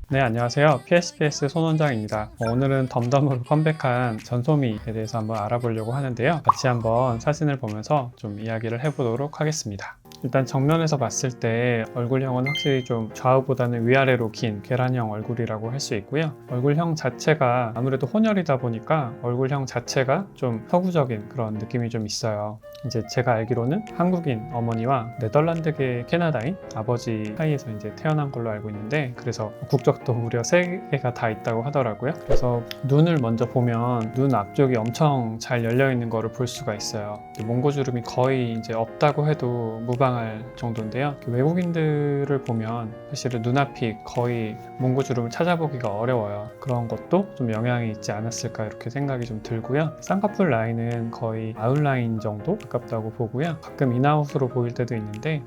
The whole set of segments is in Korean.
네, 안녕하세요. PSPS 손원장입니다. 오늘은 덤덤으로 컴백한 전소미에 대해서 한번 알아보려고 하는데요. 같이 한번 사진을 보면서 좀 이야기를 해보도록 하겠습니다. 일단 정면에서 봤을 때 얼굴형은 확실히 좀 좌우보다는 위아래로 긴 계란형 얼굴이라고 할 수 있고요. 얼굴형 자체가 아무래도 혼혈이다 보니까 얼굴형 자체가 좀 서구적인 그런 느낌이 좀 있어요. 이제 제가 알기로는 한국인 어머니와 네덜란드계 캐나다인 아버지 사이에서 이제 태어난 걸로 알고 있는데, 그래서 국적도 무려 3개가 다 있다고 하더라고요. 그래서 눈을 먼저 보면 눈 앞쪽이 엄청 잘 열려 있는 거를 볼 수가 있어요. 몽고주름이 거의 이제 없다고 해도 무방할 정도인데요. 외국인들을 보면 사실은 눈앞이 거의 몽고주름을 찾아보기가 어려워요. 그런 것도 좀 영향이 있지 않았을까 이렇게 생각이 좀 들고요. 쌍꺼풀 라인은 거의 아웃라인 정도 가깝다고 보고요. 가끔 인아웃으로 보일 때도 있는데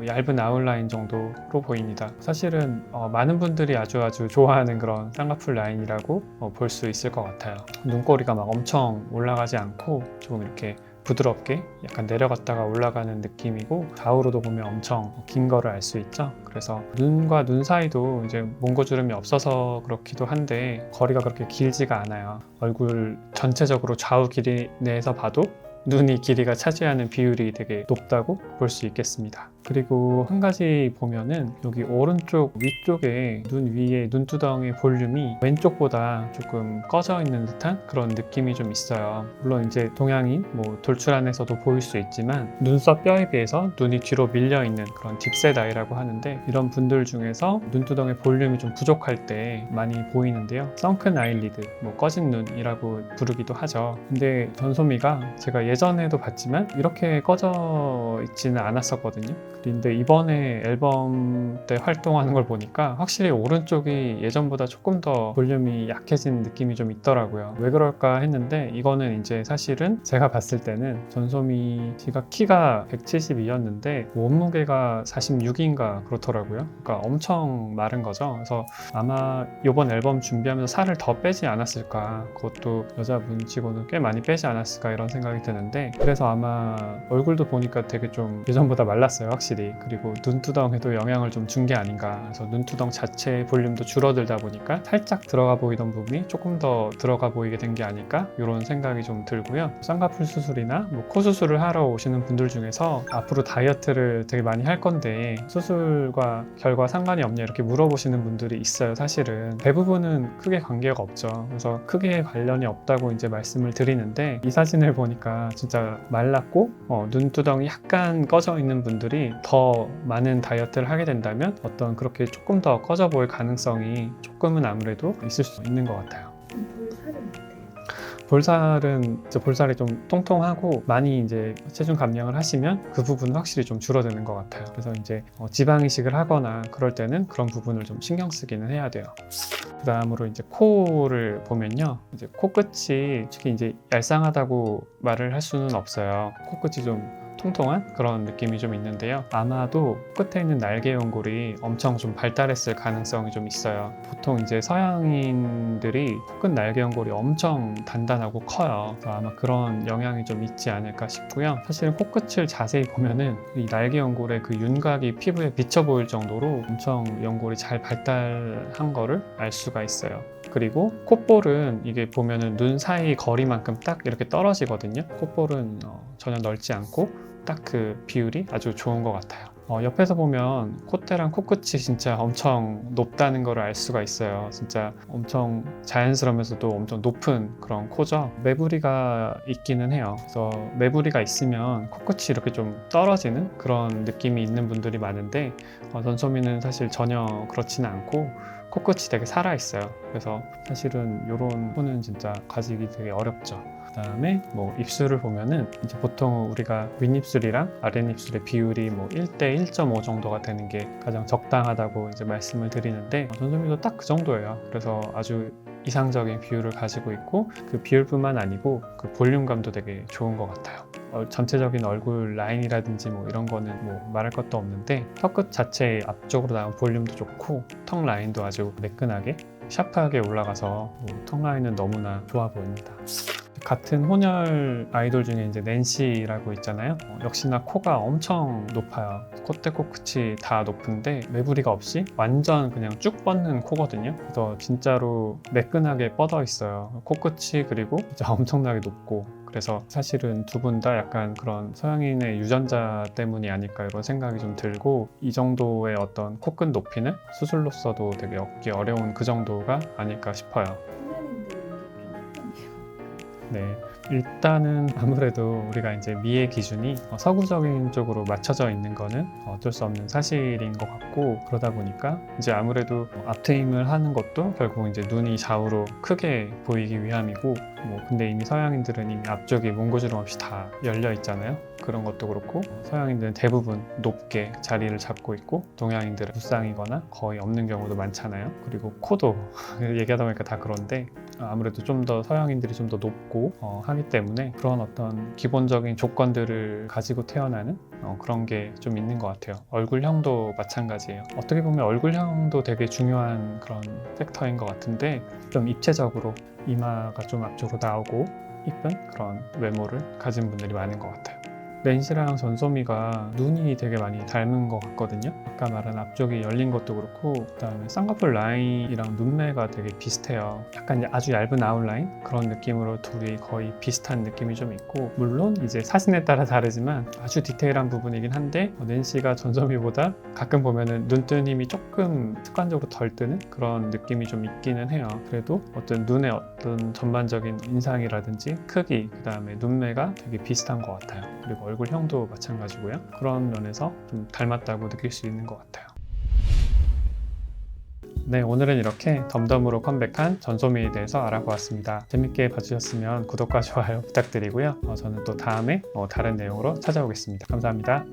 얇은 아웃라인 정도로 보입니다. 사실은 많은 분들이 아주 좋아하는 그런 쌍꺼풀 라인이라고 볼 수 있을 것 같아요. 눈꼬리가 막 엄청 올라가지 않고 조금 이렇게 부드럽게 약간 내려갔다가 올라가는 느낌이고, 좌우로도 보면 엄청 긴 거를 알 수 있죠. 그래서 눈과 눈 사이도 이제 몽고주름이 없어서 그렇기도 한데 거리가 그렇게 길지가 않아요. 얼굴 전체적으로 좌우 길이 내에서 봐도 눈이 길이가 차지하는 비율이 되게 높다고 볼 수 있겠습니다. 그리고 한 가지 보면은 여기 오른쪽 위쪽에 눈 위에 눈두덩의 볼륨이 왼쪽보다 조금 꺼져 있는 듯한 그런 느낌이 좀 있어요. 물론 이제 동양인 돌출안에서도 보일 수 있지만 눈썹 뼈에 비해서 눈이 뒤로 밀려 있는 그런 딥셋 아이라고 하는데, 이런 분들 중에서 눈두덩의 볼륨이 좀 부족할 때 많이 보이는데요. 선큰 아이리드, 꺼진 눈이라고 부르기도 하죠. 근데 전소미가 제가 예전에도 봤지만 이렇게 꺼져 있지는 않았었거든요. 근데 이번에 앨범 때 활동하는 걸 보니까 확실히 오른쪽이 예전보다 조금 더 볼륨이 약해진 느낌이 좀 있더라고요. 왜 그럴까 했는데, 이거는 이제 사실은 제가 봤을 때는 전소미 씨가 키가 172였는데 몸무게가 46인가 그렇더라고요. 그러니까 엄청 마른 거죠. 그래서 아마 이번 앨범 준비하면서 살을 더 빼지 않았을까, 그것도 여자분 치고는 꽤 많이 빼지 않았을까 이런 생각이 드는데, 그래서 아마 얼굴도 보니까 되게 좀 예전보다 말랐어요, 확실히. 그리고 눈두덩에도 영향을 좀 준 게 아닌가. 그래서 눈두덩 자체의 볼륨도 줄어들다 보니까 살짝 들어가 보이던 부분이 조금 더 들어가 보이게 된 게 아닐까, 이런 생각이 좀 들고요. 쌍꺼풀 수술이나 코 수술을 하러 오시는 분들 중에서 앞으로 다이어트를 되게 많이 할 건데 수술과 결과 상관이 없냐 이렇게 물어보시는 분들이 있어요. 사실은 대부분은 크게 관계가 없죠. 그래서 크게 관련이 없다고 이제 말씀을 드리는데, 이 사진을 보니까 진짜 말랐고 눈두덩이 약간 꺼져 있는 분들이 더 많은 다이어트를 하게 된다면 어떤 그렇게 조금 더 꺼져 보일 가능성이 조금은 아무래도 있을 수 있는 것 같아요. 볼살은 어때요? 볼살이 좀 통통하고 많이 이제 체중 감량을 하시면 그 부분은 확실히 좀 줄어드는 것 같아요. 그래서 이제 지방 이식을 하거나 그럴 때는 그런 부분을 좀 신경 쓰기는 해야 돼요. 그 다음으로 이제 코를 보면요, 이제 코끝이 특히 이제 얄쌍하다고 말을 할 수는 없어요. 코끝이 좀 통통한 그런 느낌이 좀 있는데요. 아마도 끝에 있는 날개 연골이 엄청 좀 발달했을 가능성이 좀 있어요. 보통 이제 서양인들이 코끝 날개 연골이 엄청 단단하고 커요. 그래서 아마 그런 영향이 좀 있지 않을까 싶고요. 사실 코끝을 자세히 보면은 이 날개 연골의 그 윤곽이 피부에 비쳐 보일 정도로 엄청 연골이 잘 발달한 거를 알 수가 있어요. 그리고 콧볼은 이게 보면은 눈 사이 거리만큼 딱 이렇게 떨어지거든요. 콧볼은 전혀 넓지 않고 딱 그 비율이 아주 좋은 것 같아요. 옆에서 보면 콧대랑 코끝이 진짜 엄청 높다는 걸 알 수가 있어요. 진짜 엄청 자연스러우면서도 엄청 높은 그런 코죠. 매부리가 있기는 해요. 그래서 매부리가 있으면 코끝이 이렇게 좀 떨어지는 그런 느낌이 있는 분들이 많은데, 전소미는 사실 전혀 그렇지는 않고 코끝이 되게 살아있어요. 그래서 사실은 이런 코는 진짜 가지기 되게 어렵죠. 그 다음에 입술을 보면은 이제 보통 우리가 윗입술이랑 아랫입술의 비율이 1대 1.5 정도가 되는 게 가장 적당하다고 이제 말씀을 드리는데, 전소미도 딱 그 정도예요. 그래서 아주 이상적인 비율을 가지고 있고, 그 비율뿐만 아니고 그 볼륨감도 되게 좋은 것 같아요. 전체적인 얼굴 라인이라든지 이런 거는 말할 것도 없는데, 턱끝 자체 앞쪽으로 나온 볼륨도 좋고 턱 라인도 아주 매끈하게 샤프하게 올라가서 턱 라인은 너무나 좋아 보입니다. 같은 혼혈 아이돌 중에 이제 낸시라고 있잖아요. 역시나 코가 엄청 높아요. 콧대 코끝이 다 높은데 매부리가 없이 완전 그냥 쭉 뻗는 코거든요. 그래서 진짜로 매끈하게 뻗어 있어요. 코끝이 그리고 진짜 엄청나게 높고, 그래서 사실은 두 분 다 약간 그런 서양인의 유전자 때문이 아닐까 이런 생각이 좀 들고, 이 정도의 어떤 코끝 높이는 수술로서도 되게 얻기 어려운 그 정도가 아닐까 싶어요. 네, 일단은 아무래도 우리가 이제 미의 기준이 서구적인 쪽으로 맞춰져 있는 거는 어쩔 수 없는 사실인 것 같고, 그러다 보니까 이제 아무래도 앞트임을 하는 것도 결국 이제 눈이 좌우로 크게 보이기 위함이고, 근데 이미 서양인들은 이미 앞쪽이 문구주름 없이 다 열려 있잖아요. 그런 것도 그렇고, 서양인들은 대부분 높게 자리를 잡고 있고, 동양인들은 무쌍이거나 거의 없는 경우도 많잖아요. 그리고 코도 얘기하다 보니까 다 그런데 아무래도 좀 더 서양인들이 좀 더 높고 하기 때문에 그런 어떤 기본적인 조건들을 가지고 태어나는 그런 게 좀 있는 것 같아요. 얼굴형도 마찬가지예요. 어떻게 보면 얼굴형도 되게 중요한 그런 팩터인 것 같은데, 좀 입체적으로 이마가 좀 앞쪽으로 나오고 이쁜 그런 외모를 가진 분들이 많은 것 같아요. 낸시랑 전소미가 눈이 되게 많이 닮은 것 같거든요. 아까 말한 앞쪽이 열린 것도 그렇고, 그다음에 쌍꺼풀 라인이랑 눈매가 되게 비슷해요. 약간 이제 아주 얇은 아웃라인 그런 느낌으로 둘이 거의 비슷한 느낌이 좀 있고, 물론 이제 사진에 따라 다르지만 아주 디테일한 부분이긴 한데, 낸시가 전소미보다 가끔 보면은 눈뜬 힘이 조금 습관적으로 덜 뜨는 그런 느낌이 좀 있기는 해요. 그래도 어떤 눈의 어떤 전반적인 인상이라든지 크기, 그다음에 눈매가 되게 비슷한 것 같아요. 그리고 얼굴형도 마찬가지고요. 그런 면에서 좀 닮았다고 느낄 수 있는 것 같아요. 네, 오늘은 이렇게 덤덤으로 컴백한 전소미에 대해서 알아보았습니다. 재밌게 봐주셨으면 구독과 좋아요 부탁드리고요. 저는 또 다음에 다른 내용으로 찾아오겠습니다. 감사합니다.